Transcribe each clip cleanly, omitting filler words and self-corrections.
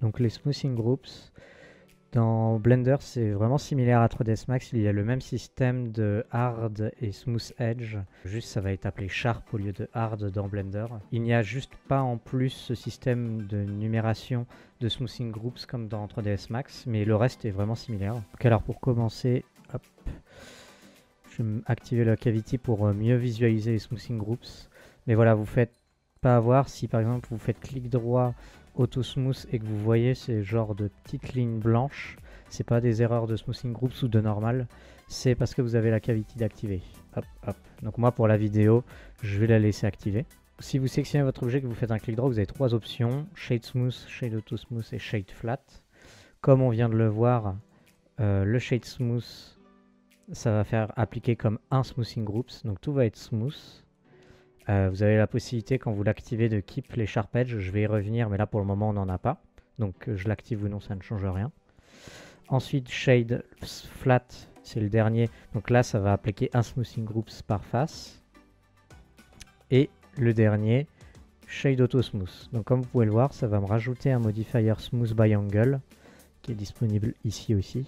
Donc les smoothing groups, dans Blender, c'est vraiment similaire à 3ds Max. Il y a le même système de hard et smooth edge. Juste, ça va être appelé sharp au lieu de hard dans Blender. Il n'y a juste pas en plus ce système de numération de smoothing groups comme dans 3ds Max, mais le reste est vraiment similaire. Donc alors pour commencer, hop, je vais activer la cavity pour mieux visualiser les smoothing groups. Mais voilà, vous faites pas avoir si par exemple vous faites clic droit auto smooth et que vous voyez ces genres de petites lignes blanches, c'est pas des erreurs de smoothing groups ou de normal, c'est parce que vous avez la cavity d'activer. Hop, hop. Donc moi pour la vidéo, je vais la laisser activer. Si vous sélectionnez votre objet et que vous faites un clic droit, vous avez trois options, Shade Smooth, Shade Auto Smooth et Shade Flat. Comme on vient de le voir, le Shade Smooth, ça va faire appliquer comme un smoothing groups, donc tout va être smooth. Vous avez la possibilité quand vous l'activez de keep les sharp edge, je vais y revenir mais là pour le moment on n'en a pas, donc je l'active ou non ça ne change rien. Ensuite shade flat, c'est le dernier, donc là ça va appliquer un smoothing groups par face. Et le dernier, shade auto smooth, donc comme vous pouvez le voir ça va me rajouter un modifier smooth by angle qui est disponible ici aussi,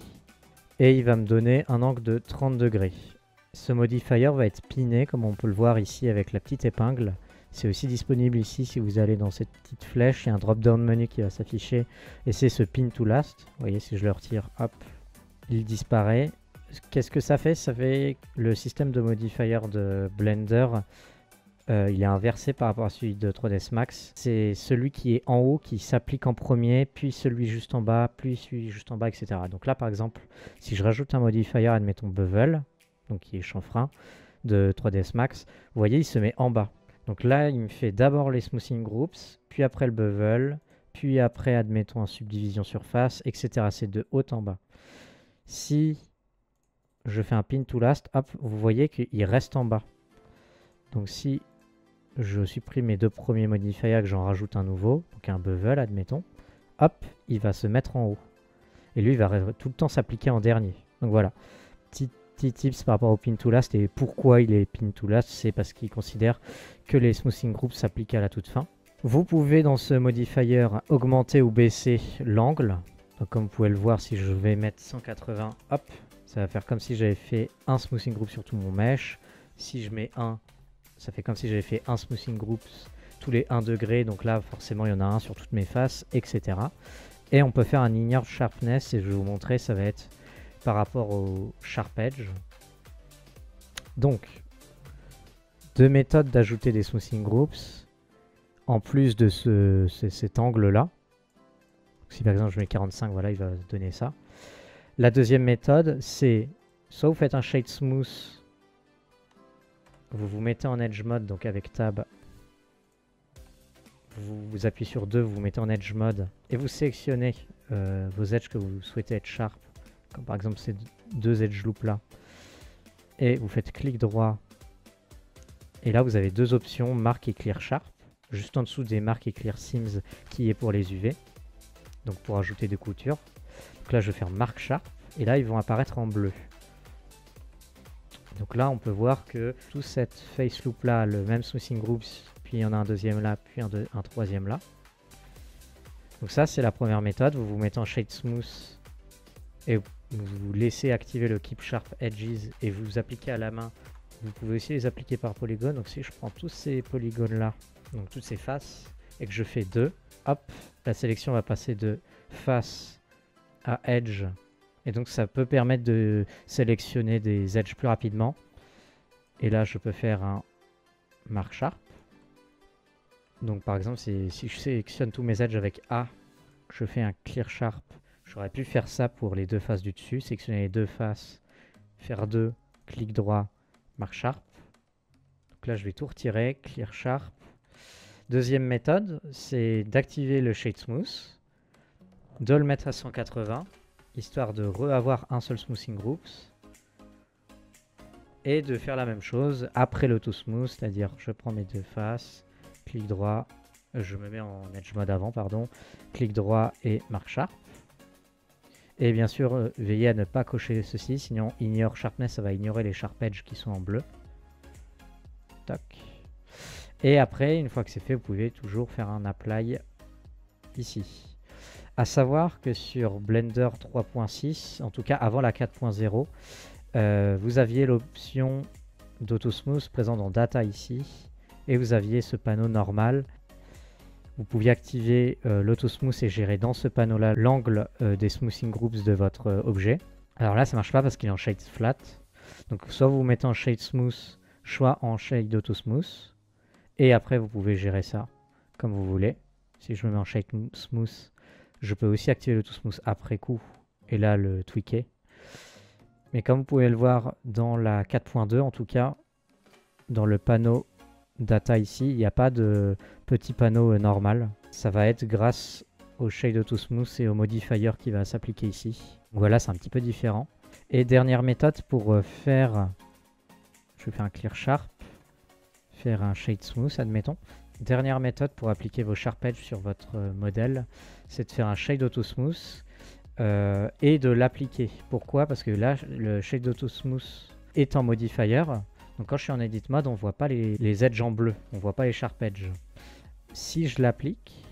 et il va me donner un angle de 30 degrés. Ce modifier va être piné, comme on peut le voir ici avec la petite épingle. C'est aussi disponible ici si vous allez dans cette petite flèche. Il y a un drop-down menu qui va s'afficher et c'est ce pin to last. Vous voyez, si je le retire, hop, il disparaît. Qu'est-ce que ça fait? Ça fait le système de modifier de Blender. Il est inversé par rapport à celui de 3ds Max. C'est celui qui est en haut qui s'applique en premier, puis celui juste en bas, puis celui juste en bas, etc. Donc là, par exemple, si je rajoute un modifier, admettons bevel, donc qui est chanfrein de 3ds Max, vous voyez il se met en bas. Donc là il me fait d'abord les smoothing groups, puis après le bevel, puis après admettons un subdivision surface, etc. C'est de haut en bas. Si je fais un pin to last, hop, vous voyez qu'il reste en bas. Donc si je supprime mes deux premiers modifiers, que j'en rajoute un nouveau, donc un bevel admettons, hop, il va se mettre en haut. Et lui il va tout le temps s'appliquer en dernier. Donc voilà, petit tips par rapport au pin to last. Et pourquoi il est pin to last, c'est parce qu'il considère que les smoothing groups s'appliquent à la toute fin. Vous pouvez dans ce modifier augmenter ou baisser l'angle. Donc comme vous pouvez le voir, si je vais mettre 180, hop, ça va faire comme si j'avais fait un smoothing group sur tout mon mesh. Si je mets 1, ça fait comme si j'avais fait un smoothing groups tous les 1 degré. Donc là forcément il y en a un sur toutes mes faces, etc. Et on peut faire un linear sharpness et je vais vous montrer, ça va être par rapport au sharp edge. Donc, deux méthodes d'ajouter des smoothing groups en plus de cet angle là. Si par exemple je mets 45, voilà, il va donner ça. La deuxième méthode, c'est soit vous faites un shade smooth, vous vous mettez en edge mode, donc avec tab, vous appuyez sur 2, vous vous mettez en edge mode et vous sélectionnez vos edges que vous souhaitez être sharp. Comme par exemple ces deux edge loops là, et vous faites clic droit et là vous avez deux options, mark et clear sharp, juste en dessous des mark et clear seams qui est pour les UV, donc pour ajouter des coutures. Donc là je vais faire mark sharp et là ils vont apparaître en bleu. Donc là on peut voir que tout cette face loop là, le même smoothing groups, puis il y en a un deuxième là, puis un troisième là. Donc ça c'est la première méthode, vous vous mettez en shade smooth et vous laissez activer le Keep Sharp Edges et vous appliquez à la main. Vous pouvez aussi les appliquer par polygone. Donc si je prends tous ces polygones là, donc toutes ces faces, et que je fais 2, hop, la sélection va passer de face à edge. Et donc ça peut permettre de sélectionner des edges plus rapidement. Et là je peux faire un Mark Sharp. Donc par exemple si je sélectionne tous mes edges avec A, je fais un Clear Sharp. J'aurais pu faire ça pour les deux faces du dessus, sélectionner les deux faces, faire 2, clic droit, mark sharp. Donc là je vais tout retirer, clear sharp. Deuxième méthode, c'est d'activer le shade smooth, de le mettre à 180, histoire de re-avoir un seul smoothing groups, et de faire la même chose après l'auto smooth, c'est-à-dire je prends mes deux faces, clic droit, je me mets en edge mode avant, pardon, clic droit et mark sharp. Et bien sûr, veillez à ne pas cocher ceci, sinon ignore sharpness, ça va ignorer les sharp edges qui sont en bleu. Tac. Et après, une fois que c'est fait, vous pouvez toujours faire un apply ici. À savoir que sur Blender 3.6, en tout cas avant la 4.0, vous aviez l'option d'AutoSmooth présent dans Data ici, et vous aviez ce panneau normal. Vous pouviez activer l'AutoSmooth et gérer dans ce panneau-là l'angle des smoothing groups de votre objet. Alors là, ça marche pas parce qu'il est en shade flat. Donc soit vous mettez en shade smooth, soit en shade AutoSmooth, et après vous pouvez gérer ça comme vous voulez. Si je me mets en shade smooth, je peux aussi activer l'AutoSmooth après coup et là le tweaker. Mais comme vous pouvez le voir dans la 4.2, en tout cas, dans le panneau data ici, il n'y a pas de petit panneau normal. Ça va être grâce au shade AutoSmooth et au modifier qui va s'appliquer ici. Voilà, c'est un petit peu différent. Et dernière méthode pour faire... Je vais faire un clear sharp, faire un shade smooth, admettons. Dernière méthode pour appliquer vos sharp edge sur votre modèle, c'est de faire un shade AutoSmooth et de l'appliquer. Pourquoi? Parce que là, le shade AutoSmooth est en modifier. Donc quand je suis en edit mode, on ne voit pas les edges en bleu, on ne voit pas les sharp edge. Si je l'applique,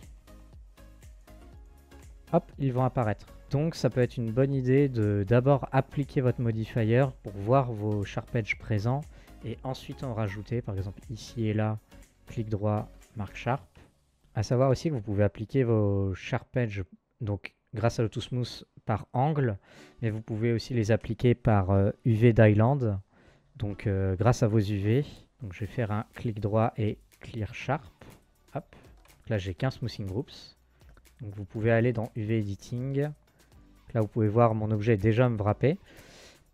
hop, ils vont apparaître. Donc ça peut être une bonne idée de d'abord appliquer votre modifier pour voir vos sharp edge présents et ensuite en rajouter, par exemple ici et là, clic droit, marque sharp. À savoir aussi que vous pouvez appliquer vos sharp edge donc grâce à l'AutoSmooth par angle, mais vous pouvez aussi les appliquer par UV d'Island, donc grâce à vos UV. Donc je vais faire un clic droit et clear sharp. Hop. Là j'ai qu'un smoothing groups. Donc vous pouvez aller dans UV editing. Là vous pouvez voir mon objet est déjà wrappé.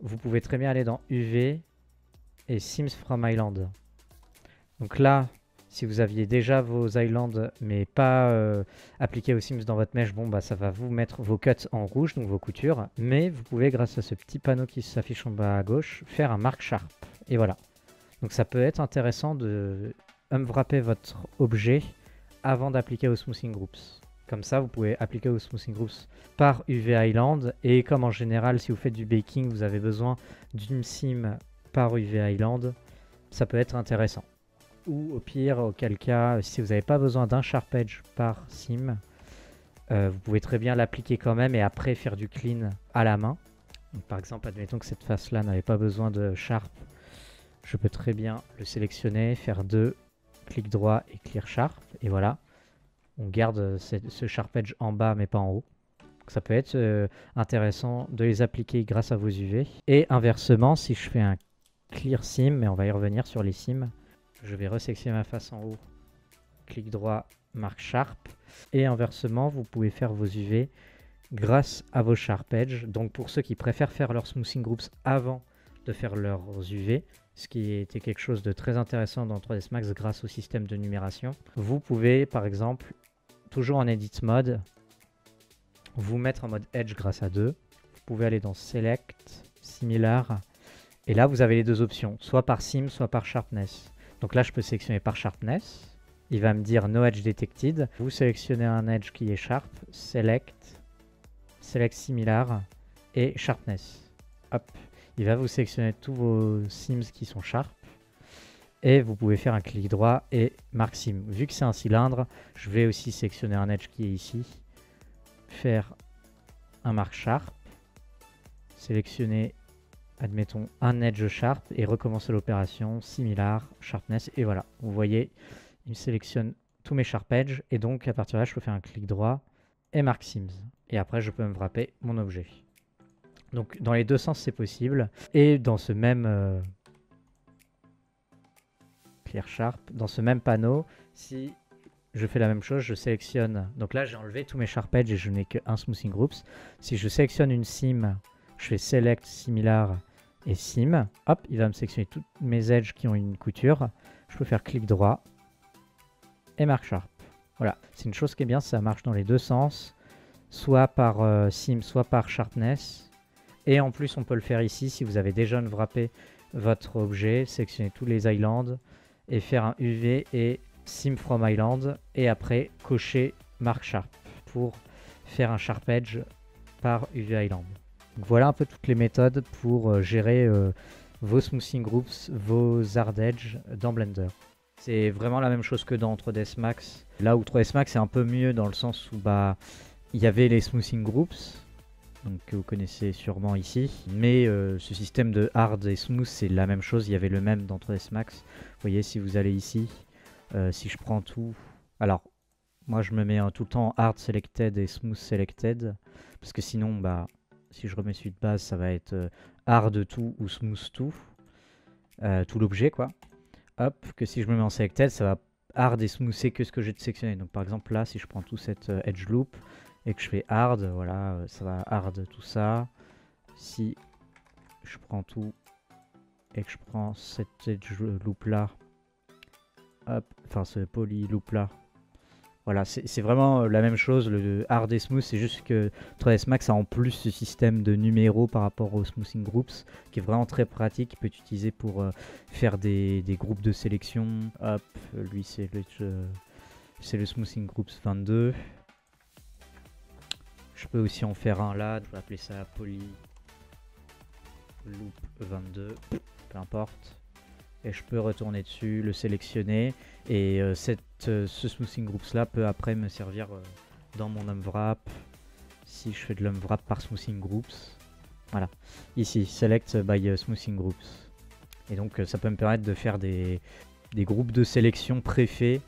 Vous pouvez très bien aller dans UV et Sims from Island. Donc là, si vous aviez déjà vos islands mais pas appliqués aux Sims dans votre mesh, bon bah ça va vous mettre vos cuts en rouge, donc vos coutures. Mais vous pouvez, grâce à ce petit panneau qui s'affiche en bas à gauche, faire un mark sharp. Et voilà. Donc ça peut être intéressant de unwrapper votre objet avant d'appliquer aux smoothing groups. Comme ça, vous pouvez appliquer aux smoothing groups par UV Island. Et comme en général, si vous faites du baking, vous avez besoin d'une sim par UV Island, ça peut être intéressant. Ou au pire, auquel cas, si vous n'avez pas besoin d'un sharp edge par sim, vous pouvez très bien l'appliquer quand même et après faire du clean à la main. Donc, par exemple, admettons que cette face-là n'avait pas besoin de sharp. Je peux très bien le sélectionner, faire 2, clic droit et clear sharp. Et voilà, on garde ce sharp edge en bas mais pas en haut. Donc, ça peut être intéressant de les appliquer grâce à vos UV. Et inversement, si je fais un clear sim, mais on va y revenir sur les sims, je vais resectionner ma face en haut, clic droit, marque sharp. Et inversement, vous pouvez faire vos UV grâce à vos sharp edge. Donc pour ceux qui préfèrent faire leurs smoothing groups avant de faire leurs UV, ce qui était quelque chose de très intéressant dans 3ds Max grâce au système de numération, vous pouvez par exemple, toujours en edit mode, vous mettre en mode edge grâce à 2. Vous pouvez aller dans select, similar, et là vous avez les deux options, soit par sim, soit par sharpness. Donc là je peux sélectionner par sharpness, il va me dire no edge detected. Vous sélectionnez un edge qui est sharp, select, select similar et sharpness. Hop, il va vous sélectionner tous vos sims qui sont sharp. Et vous pouvez faire un clic droit et marque sim. Vu que c'est un cylindre, je vais aussi sélectionner un edge qui est ici. Faire un marque sharp. Sélectionner, admettons, un edge sharp et recommencer l'opération similar, sharpness. Et voilà, vous voyez, il me sélectionne tous mes sharp edge. Et donc à partir de là, je peux faire un clic droit et marque sims. Et après, je peux me wrapper mon objet. Donc dans les deux sens, c'est possible. Et dans ce même clear sharp, dans ce même panneau, si je fais la même chose, je sélectionne. Donc là, j'ai enlevé tous mes sharp edge et je n'ai qu'un smoothing groups. Si je sélectionne une sim, je fais select, similar et sim. Hop, il va me sélectionner toutes mes edges qui ont une couture. Je peux faire clic droit et marque sharp. Voilà, c'est une chose qui est bien, ça marche dans les deux sens, soit par sim, soit par sharpness. Et en plus, on peut le faire ici si vous avez déjà wrappé votre objet, sélectionner tous les islands et faire un UV et sim from island et après cocher marque sharp pour faire un sharp edge par UV island. Donc voilà un peu toutes les méthodes pour gérer vos smoothing groups, vos hard edge dans Blender. C'est vraiment la même chose que dans 3ds Max. Là où 3ds Max est un peu mieux dans le sens où il y avait les smoothing groups, donc que vous connaissez sûrement ici, mais ce système de hard et smooth c'est la même chose, il y avait le même dans 3ds Max. Vous voyez, si vous allez ici, si je prends tout, alors moi je me mets tout le temps hard selected et smooth selected, parce que sinon bah si je remets celui de base ça va être hard tout ou smooth tout l'objet quoi. Hop, que si je me mets en selected ça va hard et smoother que ce que j'ai sélectionné. Donc par exemple là si je prends tout cette edge loop et que je fais hard, voilà, ça va hard tout ça. Si je prends tout et que je prends cette edge loop là, hop, enfin ce poly loop là, voilà, c'est vraiment la même chose, le hard et smooth, c'est juste que 3ds Max a en plus ce système de numéros par rapport aux smoothing groups, qui est vraiment très pratique, qui peut être utilisé pour faire des groupes de sélection. Hop, lui c'est le smoothing groups 22. Je peux aussi en faire un là, je vais appeler ça poly loop 22, peu importe. Et je peux retourner dessus, le sélectionner, et ce smoothing groups là peut après me servir dans mon lumwrap si je fais de lumwrap par smoothing groups. Voilà, ici select by smoothing groups, et donc ça peut me permettre de faire des groupes de sélection préfaits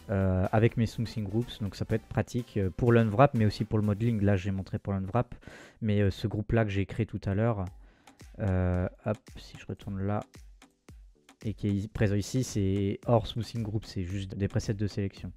avec mes smoothing groups, donc ça peut être pratique pour l'unwrap mais aussi pour le modeling. Là j'ai montré pour l'unwrap, mais ce groupe là que j'ai créé tout à l'heure, hop, si je retourne là et qui est présent ici, c'est hors smoothing group, c'est juste des presets de sélection.